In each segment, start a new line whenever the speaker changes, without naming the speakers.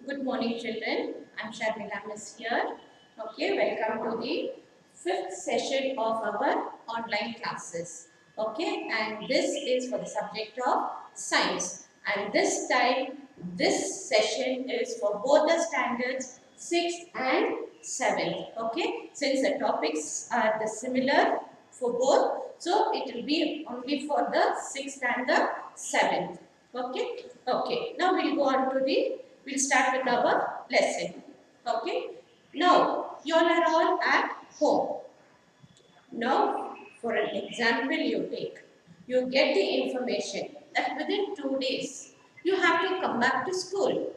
Good morning, children. I'm Sharmila Miss here. Okay, welcome to the fifth session of our online classes. Okay, and this is for the subject of science. And this time, this session is for both the standards 6th and 7th. Okay, since the topics are the similar for both, so it will be only for the 6th and the 7th. Okay. Now we'll go on to we'll start with our lesson. Okay. Now you all are all at home. Now for an example you take. You get the information that within 2 days you have to come back to school.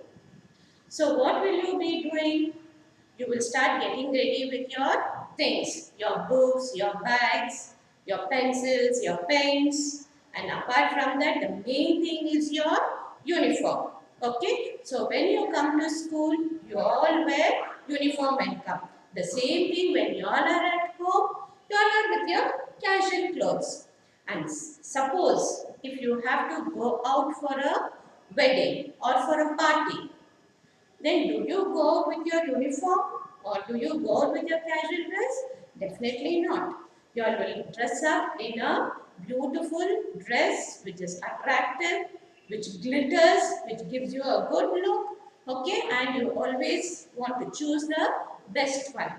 So what will you be doing? You will start getting ready with your things, your books, your bags, your pencils, your pens, and apart from that, the main thing is your uniform. Okay, so when you come to school, you all wear uniform and come. The same thing when you all are at home, you all are with your casual clothes. And suppose if you have to go out for a wedding or for a party, then do you go with your uniform or do you go with your casual dress? Definitely not. You all will dress up in a beautiful dress which is attractive, which glitters, which gives you a good look. Okay, and you always want to choose the best one.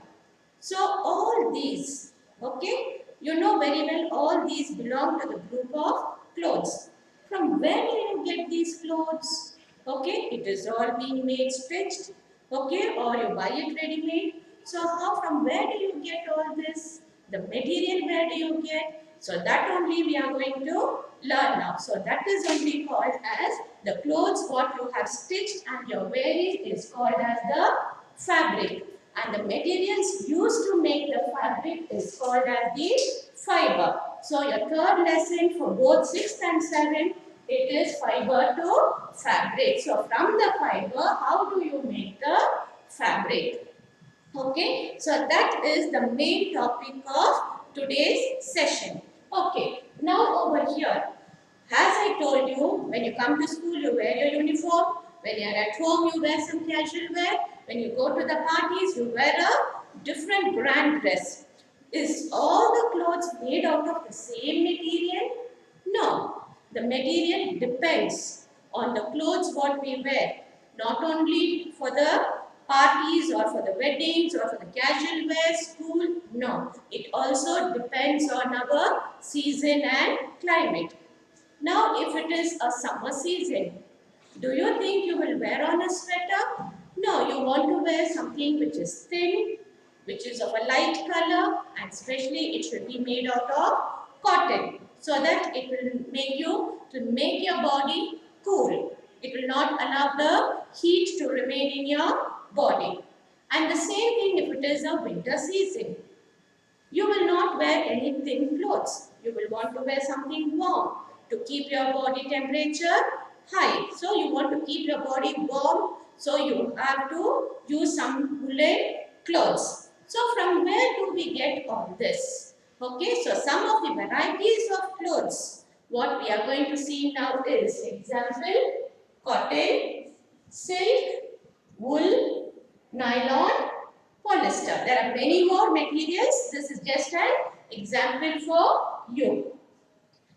So all these, okay, you know very well all these belong to the group of clothes. From where do you get these clothes? Okay, it is all being made stretched, okay, or you buy it ready made. So how, from where do you get all this? The material, where do you get? So that only we are going to learn now. So that is only called as the clothes what you have stitched and you're wearing is called as the fabric. And the materials used to make the fabric is called as the fiber. So your third lesson for both 6th and 7th, it is fiber to fabric. So from the fiber, how do you make the fabric? Okay, so that is the main topic of today's session. Okay, now over here, as I told you, when you come to school, you wear your uniform. When you are at home, you wear some casual wear. When you go to the parties, you wear a different brand dress. Is all the clothes made out of the same material? No. The material depends on the clothes what we wear. Not only for the parties or for the weddings or for the casual wear, school. No. It also depends on our season and climate. Now, if it is a summer season, do you think you will wear on a sweater? No, you want to wear something which is thin, which is of a light color, and especially it should be made out of cotton, so that it will make your body cool. It will not allow the heat to remain in your body. And the same thing if it is a winter season. You will not wear any thin clothes. You will want to wear something warm to keep your body temperature high. So you want to keep your body warm. So you have to use some woolen clothes. So from where do we get all this? Okay, so some of the varieties of clothes. What we are going to see now is example, cotton, silk, wool, nylon, polyester. There are many more materials. This is just an example for you.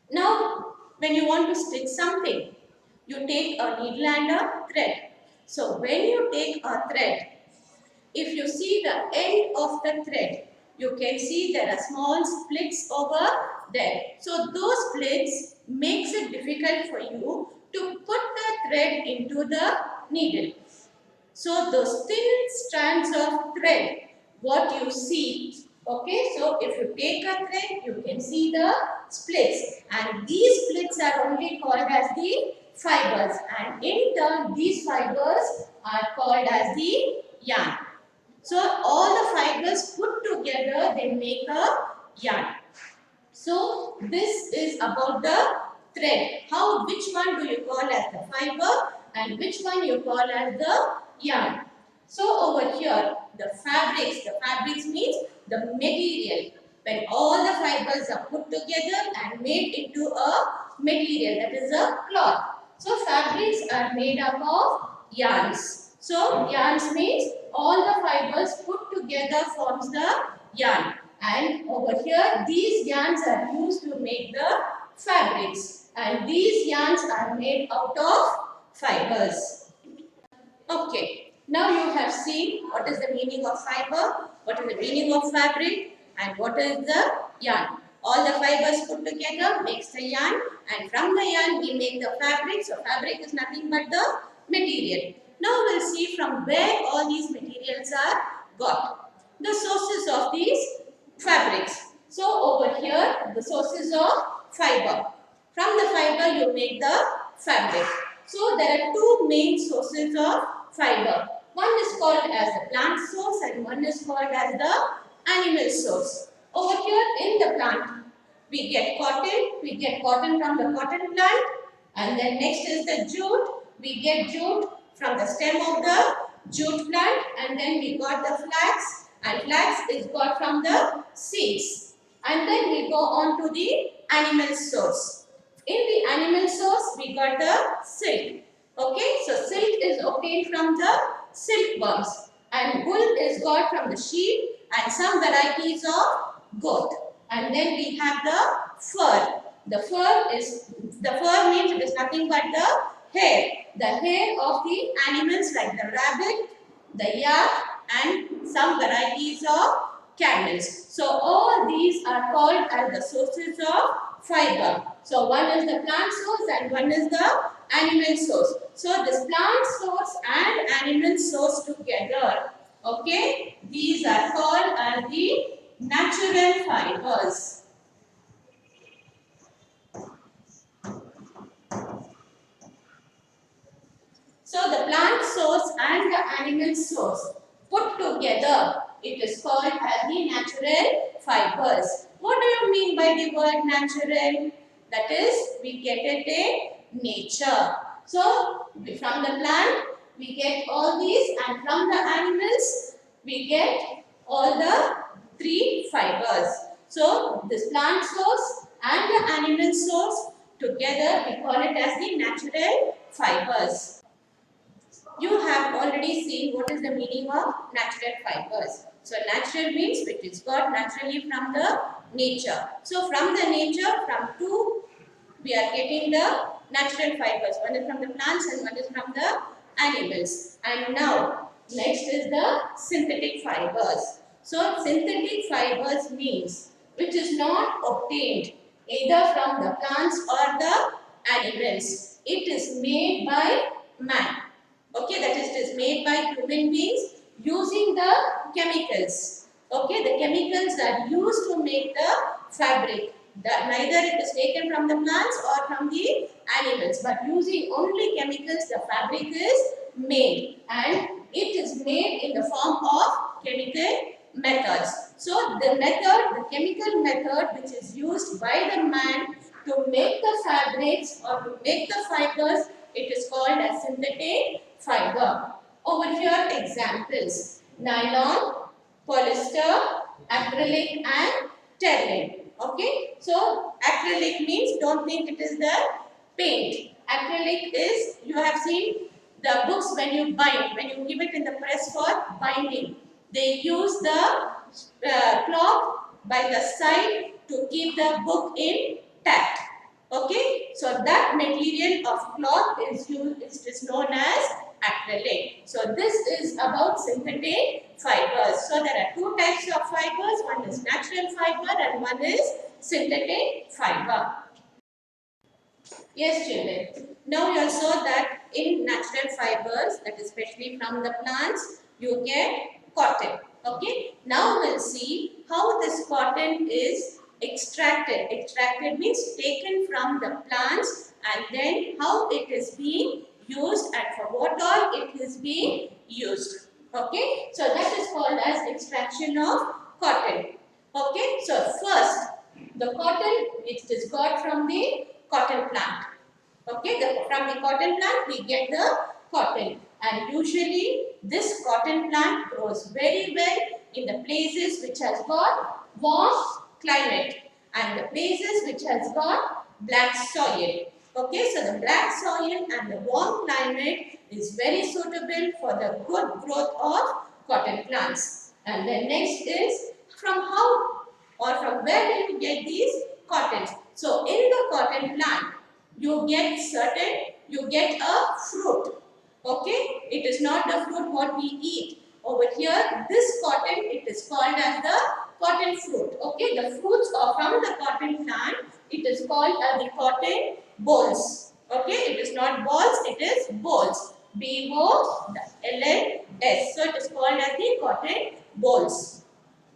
Now, when you want to stitch something, you take a needle and a thread. So, when you take a thread, if you see the end of the thread, you can see there are small splits over there. So, those splits makes it difficult for you to put the thread into the needle. So those thin strands of thread, what you see, okay, so if you take a thread, you can see the splits, and these splits are only called as the fibers, and in turn these fibers are called as the yarn. So all the fibers put together, they make a yarn. So this is about the thread. Which one do you call as the fiber and which one you call as the yarn? So over here, the fabrics means the material. When all the fibers are put together and made into a material, that is a cloth. So fabrics are made up of yarns. So yarns means all the fibers put together forms the yarn. And over here these yarns are used to make the fabrics. And these yarns are made out of fibers. Okay, now you have seen what is the meaning of fiber, what is the meaning of fabric, and what is the yarn. All the fibers put together makes the yarn, and from the yarn we make the fabric. So fabric is nothing but the material. Now we'll see from where all these materials are got. The sources of these fabrics. So over here the sources of fiber. From the fiber you make the fabric. So there are two main sources of fiber. One is called as the plant source and one is called as the animal source. Over here in the plant, we get cotton from the cotton plant, and then next is the jute. We get jute from the stem of the jute plant, and then we got the flax, and flax is got from the seeds. And then we go on to the animal source. In the animal source, we got the silk. Okay, so silk is obtained from the silkworms, and wool is got from the sheep and some varieties of goat. And then we have the fur. The fur means it is nothing but the hair of the animals like the rabbit, the yak, and some varieties of camels. So all these are called as the sources of fiber. So one is the plant source and one is the animal source. So this plant source and animal source together, okay, these are called as the natural fibers. So the plant source and the animal source put together, it is called as the natural fibers. What do you mean by the word natural? That is, we get it in nature. So from the plant, we get all these, and from the animals, we get all the three fibers. So this plant source and the animal source together, we call it as the natural fibers. You have already seen what is the meaning of natural fibers. So natural means which is got naturally from the nature. So from the nature, from two, we are getting the natural fibers. One is from the plants and one is from the animals. And now, next is the synthetic fibers. So synthetic fibers means which is not obtained either from the plants or the animals. It is made by man. Okay, that is, it is made by human beings using the chemicals. Okay, the chemicals are used to make the fabric. Neither it is taken from the plants or from the animals, but using only chemicals, the fabric is made, and it is made in the form of chemical methods. So the chemical method which is used by the man to make the fabrics or to make the fibers, it is called as synthetic fiber. Over here examples: nylon, polyester, acrylic and terling. Okay, so acrylic means, don't think it is the paint. Acrylic is, you have seen the books when you bind, when you give it in the press for binding, they use the cloth by the side to keep the book intact. Okay, so that material of cloth is used, it is known as acrylic. So this is about synthetic fibers. So there are two types of fibers. One is natural fiber and one is synthetic fiber. Yes, children. Now you all saw that in natural fibers, that is especially from the plants, you get cotton. Okay. Now we'll see how this cotton is extracted. Extracted means taken from the plants, and then how it is being used and for what all it is being used. Okay. So that is called as extraction of cotton. Okay. So first, the cotton, it is got from the cotton plant. Okay, from the cotton plant we get the cotton, and usually this cotton plant grows very well in the places which has got warm climate and the places which has got black soil. Okay, so the black soil and the warm climate is very suitable for the good growth of cotton plants. And then next is from how or from where do you get these cottons? So in the cotton plant, you get a fruit. Okay, it is not the fruit what we eat. Over here, this cotton, it is called as the cotton fruit. Okay, the fruits are from the cotton plant. It is called as the cotton bolls. Okay, it is not balls, it is bolls. B-O-L-L-S. So it is called as the cotton bolls.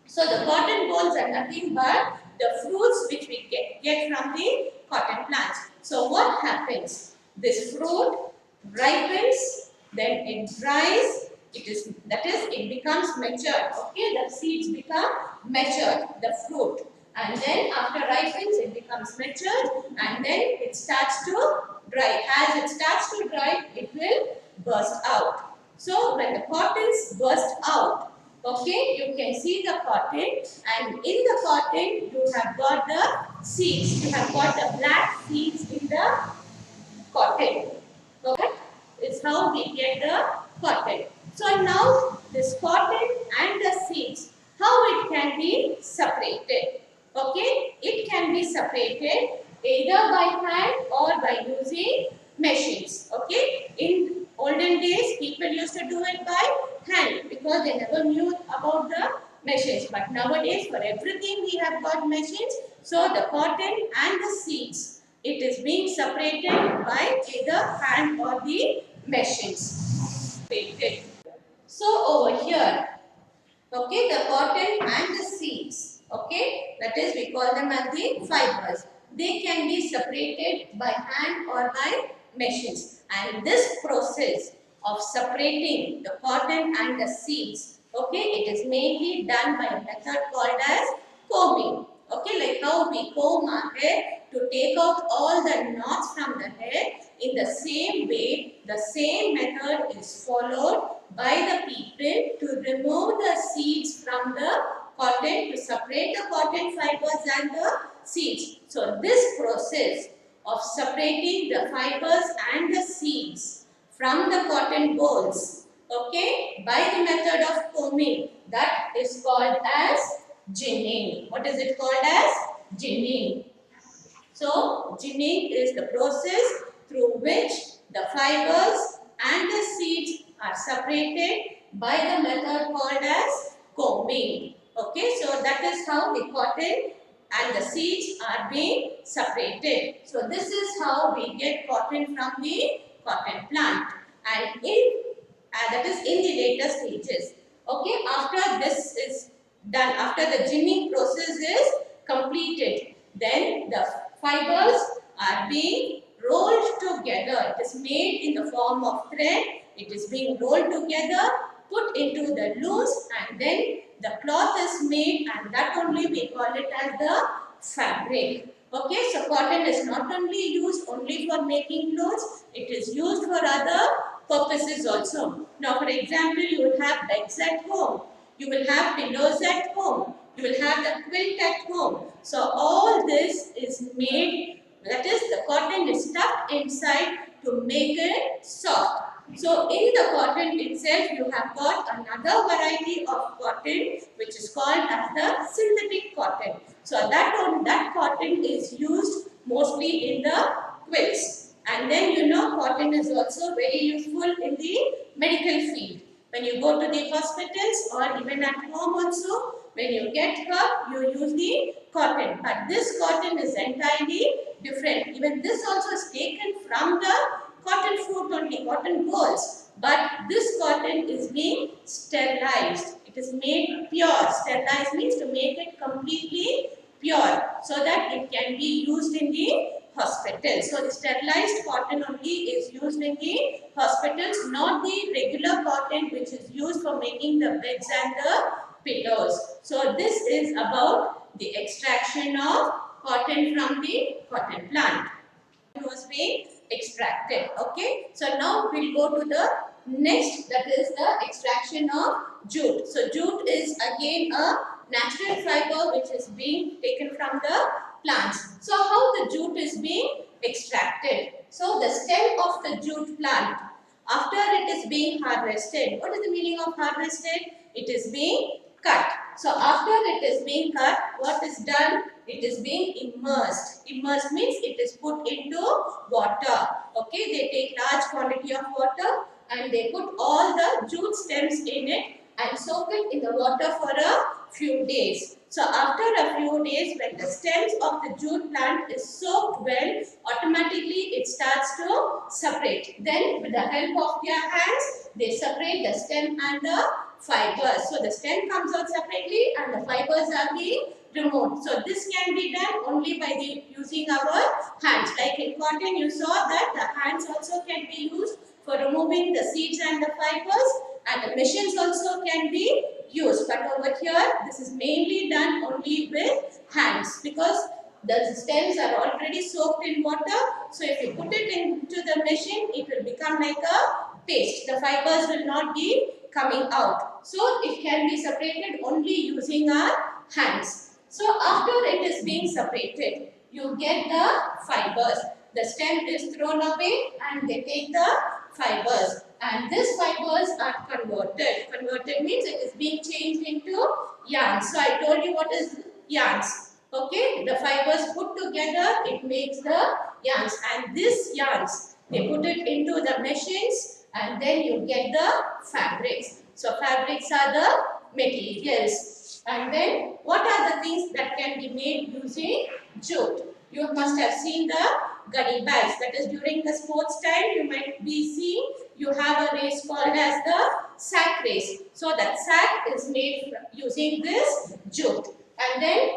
So the cotton bolls are nothing but the fruits which we get from the cotton plants. So what happens? This fruit ripens, then it dries, it becomes matured. Okay, the seeds become matured, the fruit. And then after ripens, it becomes matured and then it starts to dry. As it starts to dry, it will burst out. So when the cottons burst out, okay, you can see the cotton, and in the cotton you have got the seeds. You have got the black seeds in the cotton. Okay, it's how we get the cotton. So now this cotton and the seeds, how it can be separated? Okay, it can be separated either by hand or by using machines. Okay, in olden days people used to do it by hand because they never knew about the machines. But nowadays for everything we have got machines. So the cotton and the seeds, it is being separated by either hand or the machines. So over here, okay, the cotton and the seeds, okay, that is we call them as the fibers. They can be separated by hand or by machines. And this process of separating the cotton and the seeds, okay, it is mainly done by a method called as combing. Okay, like how we comb our hair to take out all the knots from the hair. In the same way, the same method is followed by the people to remove the seeds from the cotton, to separate the cotton fibers and the seeds. So this process of separating the fibers and the seeds from the cotton bolls, okay, by the method of combing, that is called as ginning. What is it called as? Ginning. So ginning is the process through which the fibers and the seeds are separated by the method called as combing. Okay, so that is how the cotton and the seeds are being separated. So this is how we get cotton from the cotton plant, and that is in the later stages. Okay, after this is done, after the ginning process is completed, then the fibers are being rolled together. It is made in the form of thread. It is being rolled together, put into the looms, and then the cloth is made, and that only we call it as the fabric. Okay, so cotton is not only used only for making clothes, it is used for other purposes also. Now, for example, you will have beds at home, you will have pillows at home, you will have the quilt at home. So all this is made, that is the cotton is stuffed inside to make it soft. So in the cotton itself, you have got another variety of cotton which is called as the synthetic cotton. So that cotton is used mostly in the quilts. And then cotton is also very useful in the medical field. When you go to the hospitals or even at home also, when you get hurt, you use the cotton. But this cotton is entirely different. Even this also is taken from the cotton fruit only, cotton bolls. But this cotton is being sterilized. It is made pure. Sterilized means to make it completely pure so that it can be used in the hospital. So the sterilized cotton only is used in the hospitals, not the regular cotton which is used for making the beds and the pillows. So this is about the extraction of cotton from the cotton plant. It was being extracted. Okay. So now we'll go to the next, that is the extraction of jute. So jute is again a natural fiber which is being taken from the plants. So how the jute is being extracted? So the stem of the jute plant, After it is being harvested, what is the meaning of harvested? It is being cut. So after it is being cut, what is done? It is being immersed. Immersed means it is put into water. Okay, they take large quantity of water and they put all the jute stems in it and soak it in the water for a few days. So after a few days, when the stems of the jute plant is soaked well, automatically it starts to separate. Then with the help of their hands, they separate the stem and the fibers. So the stem comes out separately and the fibers are being removed. So this can be done only by using our hands. Like in cotton, you saw that the hands also can be used for removing the seeds and the fibers, and the machines also can be used. But over here, this is mainly done only with hands because the stems are already soaked in water. So if you put it into the machine, it will become like a paste. The fibers will not be coming out. So it can be separated only using our hands. So after it is being separated, you get the fibers. The stem is thrown away and they take the fibers. And these fibers are converted. Converted means it is being changed into yarns. So I told you what is yarns. Okay, the fibers put together, it makes the yarns. And these yarns, they put it into the machines and then you get the fabrics. So fabrics are the materials. And then what are the things that can be made using jute? You must have seen the gunny bags. That is during the sports time you might be seeing you have a race called as the sack race. So that sack is made using this jute. And then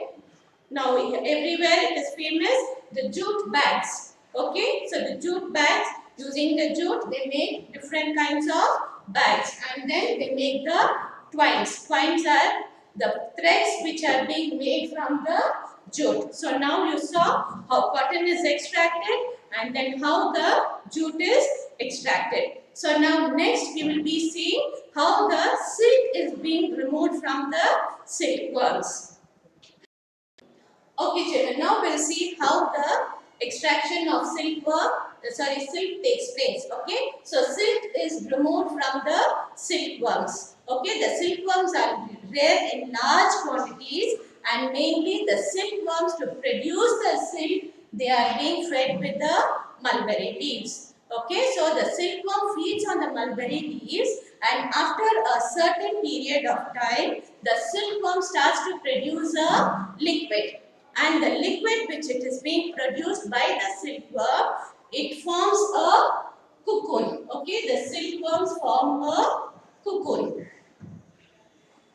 now everywhere it is famous, the jute bags. Okay, so the jute bags, using the jute they make different kinds of bags and then they make the twines. Twines are the threads which are being made from the jute. So now you saw how cotton is extracted and then how the jute is extracted. So now next we will be seeing how the silk is being removed from the silkworms. Okay children, now we'll see how the extraction of silk takes place. Okay, so silk is removed from the silkworms. Okay, the silkworms are reared in large quantities and mainly the silkworms to produce the silk, they are being fed with the mulberry leaves. Okay, so the silkworm feeds on the mulberry leaves and after a certain period of time, the silkworm starts to produce a liquid. And the liquid which it is being produced by the silkworm, it forms a cocoon. Okay, the silkworms form a cocoon.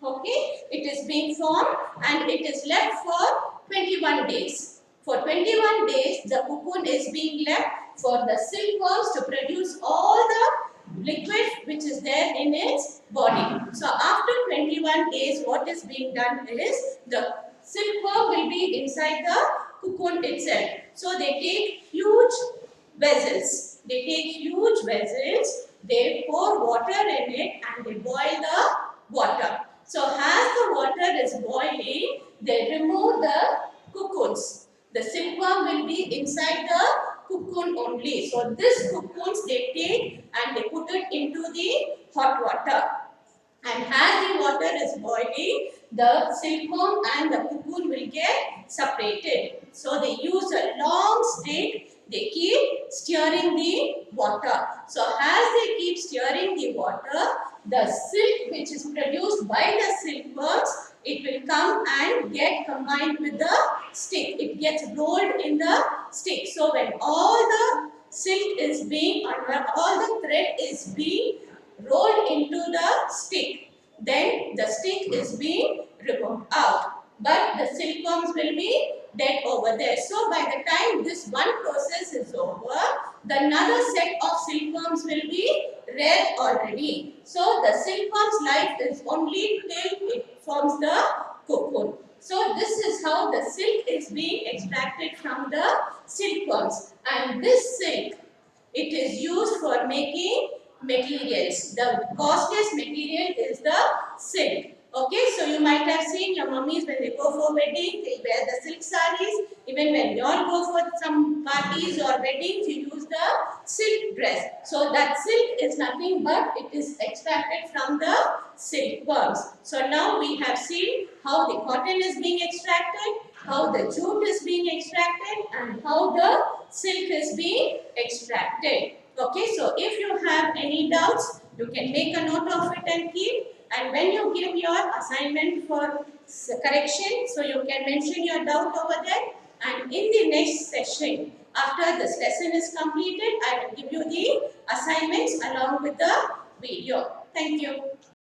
Okay, it is being formed and it is left for 21 days. For 21 days, the cocoon is being left for the silkworms to produce all the liquid which is there in its body. So after 21 days, what is being done is the silkworm will be inside the cocoon itself. So they take huge vessels. They pour water in it and they boil the water. So as the water is boiling, they remove the cocoons. The silkworm will be inside the cocoon only. So this cocoons they take and they put it into the hot water. And as the water is boiling, the silkworm and the cocoon will get separated. So they use a long stick. They keep stirring the water. So as they keep stirring the water, the silk which is produced by the silkworms, it will come and get combined with the stick. It gets rolled in the stick. So when all the silk is being, all the thread is being rolled into the stick, then the stick is being removed out. But the silkworms will be dead over there. So by the time this one process is over, the another set of silkworms will be reared already. So the silkworm's life is only till it forms the cocoon. So this is how the silk is being extracted from the silkworms. And this silk, it is used for making materials. The costliest material is the silk. Okay, so you might have seen your mummies when they go for wedding, they wear the silk sarees. Even when you all go for some parties or weddings, you use the silk dress. So that silk is nothing but it is extracted from the silkworms. So now we have seen how the cotton is being extracted, how the jute is being extracted, and how the silk is being extracted. Okay, so if you have any doubts, you can make a note of it and keep. And when you give your assignment for correction, so you can mention your doubt over there. And in the next session, after this lesson is completed, I will give you the assignments along with the video. Thank you.